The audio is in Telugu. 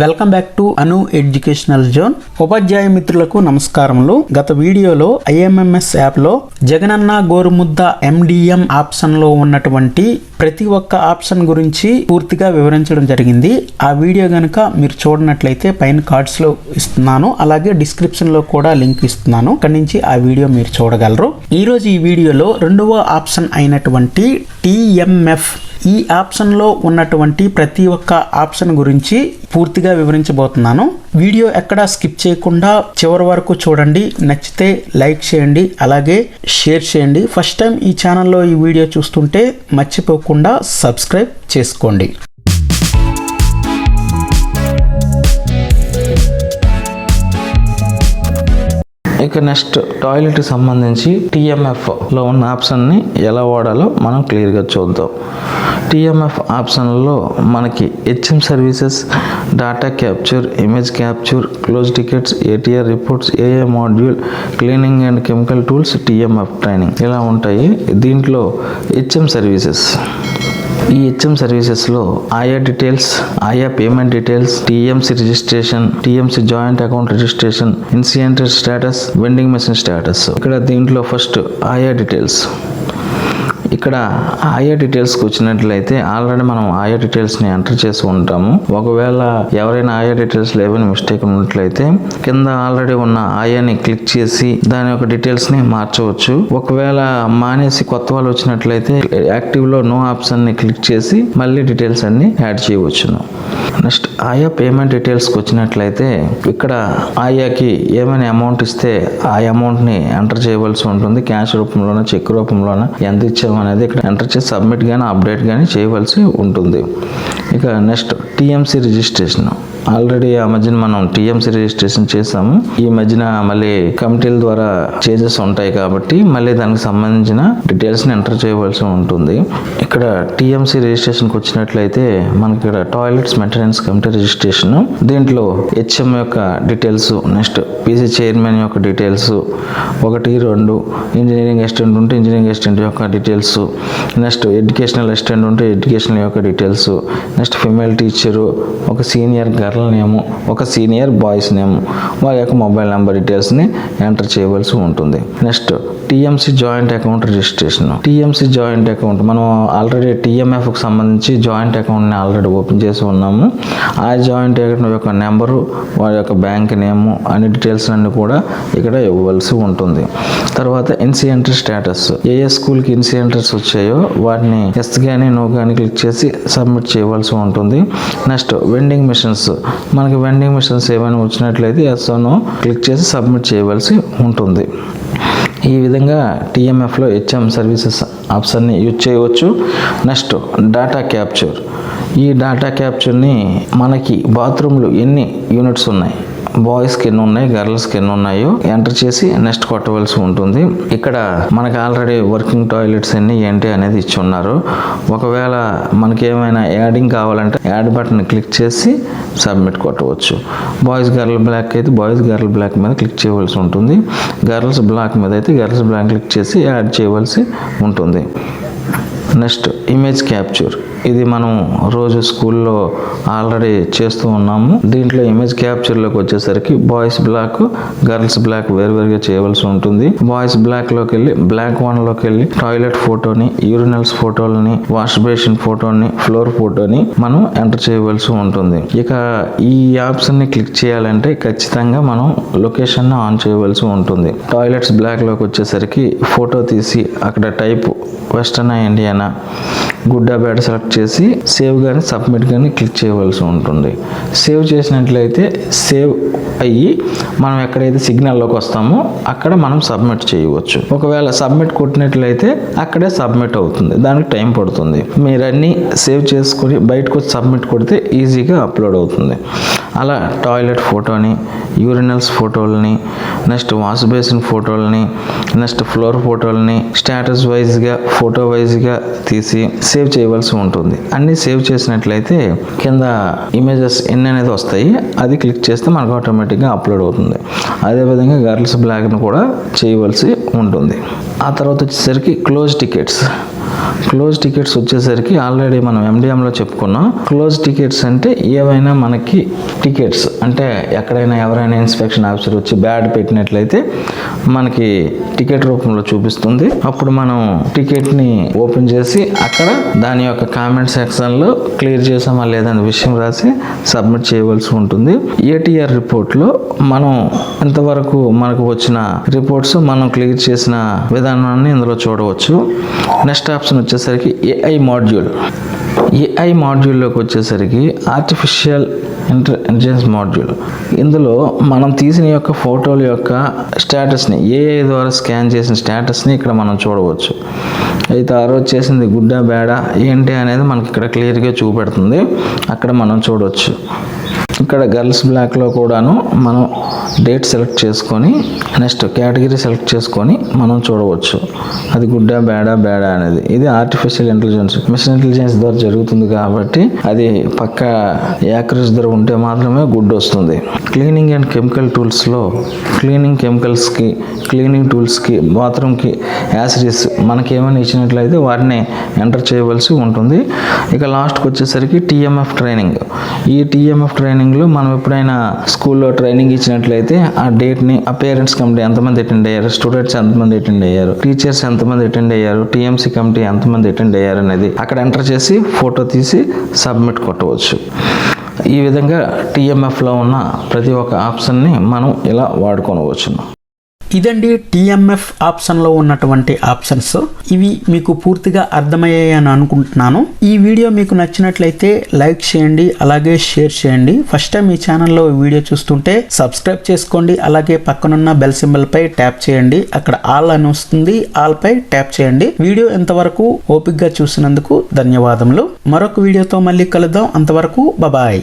Welcome back to Anu educational zone. ఉపాధ్యాయ మిత్రులకు నమస్కారములు. గత వీడియోలో ఐఎంఎంఎస్ యాప్ లో జగనన్న గోరుముద్ద MDM ఆప్షన్ లో ఉన్నటువంటి ప్రతి ఒక్క ఆప్షన్ గురించి పూర్తిగా వివరించడం జరిగింది. ఆ వీడియో గనుక మీరు చూడనట్లయితే పైన కార్డ్స్ లో ఇస్తున్నాను, అలాగే డిస్క్రిప్షన్ లో కూడా లింక్ ఇస్తున్నాను. అక్కడి నుంచి ఆ వీడియో మీరు చూడగలరు. ఈ రోజు ఈ వీడియోలో రెండవ ఆప్షన్ అయినటువంటి TMF ఈ ఆప్షన్ లో ఉన్నటువంటి ప్రతి ఒక్క ఆప్షన్ గురించి పూర్తిగా వివరించబోతున్నాను. వీడియో ఎక్కడా స్కిప్ చేయకుండా చివరి వరకు చూడండి. నచ్చితే లైక్ చేయండి, అలాగే షేర్ చేయండి. ఫస్ట్ టైం ఈ ఛానల్లో ఈ వీడియో చూస్తుంటే మర్చిపోకుండా సబ్స్క్రైబ్ చేసుకోండి. ఇక నెక్స్ట్ టాయిలెట్కి సంబంధించి TMFలో ఉన్న ఆప్షన్ని ఎలా వాడాలో మనం క్లియర్గా చూద్దాం. TMF ఆప్షన్లో మనకి HM services, data capture, image capture, close tickets, ATR reports, AI module, cleaning and chemical tools, TMF training ఇలా ఉంటాయి. దీంట్లో HM సర్వీసెస్, ఈ HM సర్వీసెస్లో ఆయా డీటెయిల్స్, ఆయా payment details, TMC registration, TMC joint account registration, incident status, vending machine status. ఇక్కడ దీంట్లో ఫస్ట్ ఆయా డీటెయిల్స్. ఇక్కడ ఆయా డీటెయిల్స్కి వచ్చినట్లయితే ఆల్రెడీ మనం ఆయా డీటెయిల్స్ని ఎంటర్ చేసి ఉంటాము. ఒకవేళ ఎవరైనా ఆయా డీటెయిల్స్లో ఏమైనా మిస్టేక్ ఉన్నట్లయితే కింద ఆల్రెడీ ఉన్న ఆయాని క్లిక్ చేసి దాని యొక్క డీటెయిల్స్ని మార్చవచ్చు. ఒకవేళ మానేసి కొత్త వాళ్ళు వచ్చినట్లయితే యాక్టివ్లో నో ఆప్షన్ని క్లిక్ చేసి మళ్ళీ డీటెయిల్స్ అన్ని యాడ్ చేయవచ్చును. నెక్స్ట్ ఆయా పేమెంట్ డీటెయిల్స్కి వచ్చినట్లయితే ఇక్కడ ఆయాకి ఏమైనా అమౌంట్ ఇస్తే ఆ అమౌంట్ని ఎంటర్ చేయవలసి ఉంటుంది. క్యాష్ రూపంలోనే, చెక్ రూపంలోనే ఎంత ఇచ్చాము అనేది ఇక్కడ ఎంటర్ చేసి సబ్మిట్ కానీ అప్డేట్ కానీ చేయవలసి ఉంటుంది. ఇక నెక్స్ట్ TMC రిజిస్ట్రేషన్. ఆల్రెడీ ఆ మధ్యన మనం TMC రిజిస్ట్రేషన్ చేసాము. ఈ మధ్యన మళ్ళీ కమిటీల ద్వారా చేంజెస్ ఉంటాయి కాబట్టి మళ్ళీ దానికి సంబంధించిన డీటెయిల్స్ని ఎంటర్ చేయవలసి ఉంటుంది. ఇక్కడ TMC రిజిస్ట్రేషన్కి వచ్చినట్లయితే మనకి ఇక్కడ టాయిలెట్స్ మెయింటెనెన్స్ కమిటీ రిజిస్ట్రేషన్. దీంట్లో HM యొక్క డీటెయిల్స్, నెక్స్ట్ PC చైర్మన్ యొక్క డీటెయిల్స్ 1, 2, ఇంజనీరింగ్ అసిస్టెంట్ ఉంటే ఇంజనీరింగ్ అసిస్టెంట్ యొక్క డీటెయిల్స్, నెక్స్ట్ ఎడ్యుకేషనల్ అసిస్టెంట్ ఉంటే ఎడ్యుకేషనల్ యొక్క డీటెయిల్స్, నెక్స్ట్ ఫిమేల్ టీచరు, ఒక సీనియర్ గర్ల్ నేమ్, ఒక సీనియర్ బాయ్స్ నేమ్, వారి యొక్క మొబైల్ నెంబర్ డీటెయిల్స్ని ఎంటర్ చేయవలసి ఉంటుంది. Next TMC joint account registration. TMC joint account మనం ఆల్రెడీ TMFకి సంబంధించి జాయింట్ అకౌంట్ని ఆల్రెడీ ఓపెన్ చేసి ఉన్నాము. ఆ జాయింట్ అకౌంట్ యొక్క నెంబరు, వారి యొక్క బ్యాంక్ నేము, అన్ని డీటెయిల్స్ అన్ని కూడా ఇక్కడ ఇవ్వవలసి ఉంటుంది. తర్వాత ఇన్సిడెంట్ స్టేటస్. ఏ స్కూల్కి ఇన్సిడెంట్స్ వచ్చాయో వాటిని ఎస్ కానీ నో కానీ క్లిక్ చేసి సబ్మిట్ చేయవలసి ఉంటుంది. Next vending machines. మనకి వెండింగ్ మిషన్స్ ఏమైనా వచ్చినట్లయితే ఎస్ నో క్లిక్ చేసి సబ్మిట్ చేయవలసి ఉంటుంది. ఈ విధంగా TMFలో HM సర్వీసెస్ ఆప్షన్ని యూజ్ చేయవచ్చు. Next data capture. ఈ డేటా క్యాప్చర్ని మనకి బాత్రూంలో ఎన్ని యూనిట్స్ ఉన్నాయి, బాయ్స్కి ఎన్ని ఉన్నాయి, గర్ల్స్కి ఎన్ని ఉన్నాయో ఎంటర్ చేసి నెక్స్ట్ కొట్టవలసి ఉంటుంది. ఇక్కడ మనకి ఆల్రెడీ వర్కింగ్ టాయిలెట్స్ ఎన్ని ఏంటి అనేది ఇచ్చి ఉన్నారు. ఒకవేళ మనకి ఏమైనా యాడింగ్ కావాలంటే యాడ్ బటన్ క్లిక్ చేసి సబ్మిట్ కొట్టవచ్చు. బాయ్స్ గర్ల్ బ్లాక్ అయితే బాయ్స్ గర్ల్ బ్లాక్ మీద క్లిక్ చేయవలసి ఉంటుంది. గర్ల్స్ బ్లాక్ మీద అయితే గర్ల్స్ బ్లాక్ క్లిక్ చేసి యాడ్ చేయవలసి ఉంటుంది. Next image capture. ఇది మనం రోజు స్కూల్లో ఆల్రెడీ చేస్తూ ఉన్నాము. దీంట్లో ఇమేజ్ క్యాప్చర్లోకి వచ్చేసరికి బాయ్స్ బ్లాక్, గర్ల్స్ బ్లాక్ వేరువేరుగా చేయవలసి ఉంటుంది. బాయ్స్ బ్లాక్లోకి వెళ్ళి బ్లాక్ 1లోకి వెళ్ళి టాయిలెట్ ఫోటోని, యూరినల్స్ ఫోటోలని, వాష్ బేసిన్ ఫోటోని, ఫ్లోర్ ఫోటోని మనం ఎంటర్ చేయవలసి ఉంటుంది. ఇక ఈ ఆప్షన్ని క్లిక్ చేయాలంటే ఖచ్చితంగా మనం లొకేషన్ ఆన్ చేయవలసి ఉంటుంది. టాయిలెట్స్ బ్లాక్లోకి వచ్చేసరికి ఫోటో తీసి అక్కడ type western Indiana, good bad select చేసి సేవ్ కానీ సబ్మిట్ కానీ క్లిక్ చేయవలసి ఉంటుంది. సేవ్ చేసినట్లయితే సేవ్ అయ్యి మనం ఎక్కడైతే సిగ్నల్లోకి వస్తామో అక్కడ మనం సబ్మిట్ చేయవచ్చు. ఒకవేళ సబ్మిట్ కొట్టినట్లయితే అక్కడే సబ్మిట్ అవుతుంది, దానికి టైం పడుతుంది. మీరు అన్నీ సేవ్ చేసుకొని బయటకు వచ్చి సబ్మిట్ కొడితే ఈజీగా అప్లోడ్ అవుతుంది. అలా టాయిలెట్ ఫోటోని, యూరినల్స్ ఫోటోలని, నెక్స్ట్ వాష్ బేసిన్ ఫోటోలని, నెక్స్ట్ ఫ్లోర్ ఫోటోలని స్టేటస్ వైజ్గా, ఫోటో వైజ్గా తీసి సేవ్ చేయవలసి ఉంటుంది. అన్నీ సేవ్ చేసినట్లయితే కింద ఇమేజెస్ ఎన్ని అనేది వస్తాయి, అది క్లిక్ చేస్తే మనకు ఆటోమేటిక్గా అప్లోడ్ అవుతుంది. అదేవిధంగా గర్ల్స్ బ్లాక్ను కూడా చేయవలసి ఉంటుంది. ఆ తర్వాత వచ్చేసరికి క్లోజ్ టికెట్స్. క్లోజ్ టికెట్స్ వచ్చేసరికి ఆల్రెడీ మనం MDMలో చెప్పుకున్నాం. క్లోజ్ టికెట్స్ అంటే ఏవైనా మనకి టికెట్స్ అంటే ఎక్కడైనా ఎవరైనా ఇన్స్పెక్షన్ ఆఫీసర్ వచ్చి బ్యాడ్ పెట్టినట్లయితే మనకి టికెట్ రూపంలో చూపిస్తుంది. అప్పుడు మనం టికెట్ని ఓపెన్ చేసి అక్కడ దాని యొక్క కామెంట్ సెక్షన్లో క్లియర్ చేసామా లేదనే విషయం రాసి సబ్మిట్ చేయవలసి ఉంటుంది. ATR రిపోర్ట్లో మనం ఇంతవరకు మనకు వచ్చిన రిపోర్ట్స్ మనం క్లియర్ చేసిన విధానాన్ని ఇందులో చూడవచ్చు. నెక్స్ట్ ఆప్షన్ వచ్చేసరికి AI మాడ్యూల్లోకి వచ్చేసరికి ఆర్టిఫిషియల్ ఇంటెలిజెన్స్ మాడ్యూల్. ఇందులో మనం తీసిన యొక్క ఫోటోల యొక్క స్టేటస్ని AI ద్వారా స్కాన్ చేసిన స్టేటస్ని ఇక్కడ మనం చూడవచ్చు. అయితే ఆ రోజు చేసింది గుడ్డా బ్యాడా ఏంటి అనేది మనకి ఇక్కడ క్లియర్గా చూపెడుతుంది. అక్కడ మనం చూడవచ్చు. ఇక్కడ గర్ల్స్ బ్లాక్లో కూడాను మనం డేట్ సెలెక్ట్ చేసుకొని నెక్స్ట్ కేటగిరీ సెలెక్ట్ చేసుకొని మనం చూడవచ్చు అది గుడ్డా బ్యాడా అనేది. ఇది ఆర్టిఫిషియల్ ఇంటెలిజెన్స్, మిషన్ ఇంటెలిజెన్స్ ద్వారా జరుగుతుంది కాబట్టి అది పక్క యాక్యురసీ ద్వారా ఉంటే మాత్రమే గుడ్ వస్తుంది. క్లీనింగ్ అండ్ కెమికల్ టూల్స్లో క్లీనింగ్ కెమికల్స్కి, క్లీనింగ్ టూల్స్కి, బాత్రూమ్కి యాసిడీస్ మనకి ఏమైనా ఇచ్చినట్లయితే వాటిని ఎంటర్ చేయవలసి ఉంటుంది. ఇక లాస్ట్కి వచ్చేసరికి TMF ట్రైనింగ్. ఈ TMF ట్రైనింగ్లో మనం ఎప్పుడైనా స్కూల్లో ట్రైనింగ్ ఇచ్చినట్లయితే ఆ డేట్ని, ఆ పేరెంట్స్ కమిటీ ఎంతమంది అటెండ్ అయ్యారు, స్టూడెంట్స్ ఎంతమంది అటెండ్ అయ్యారు, టీచర్స్ ఎంతమంది అటెండ్ అయ్యారు, TMC కమిటీ ఎంతమంది అటెండ్ అయ్యారు అనేది అక్కడ ఎంటర్ చేసి ఫోటో తీసి సబ్మిట్ కొట్టవచ్చు. ఈ విధంగా TMFలో ఉన్న ప్రతి ఒక్క ఆప్షన్ని మనం ఇలా వాడుకోవచ్చు. ఇదండి TMF ఆప్షన్లో ఉన్నటువంటి ఆప్షన్స్. ఇవి మీకు పూర్తిగా అర్థమయ్యాయని అనుకుంటున్నాను. ఈ వీడియో మీకు నచ్చినట్లయితే లైక్ చేయండి, అలాగే షేర్ చేయండి. ఫస్ట్ టైం ఈ ఛానల్లో వీడియో చూస్తుంటే సబ్స్క్రైబ్ చేసుకోండి, అలాగే పక్కనున్న బెల్ సింబల్ పై ట్యాప్ చేయండి. అక్కడ ఆల్ అని వస్తుంది, ఆల్ పై ట్యాప్ చేయండి. వీడియో ఎంతవరకు ఓపికగా చూసినందుకు ధన్యవాదములు. మరొక వీడియోతో మళ్ళీ కలుద్దాం. అంతవరకు బాయ్.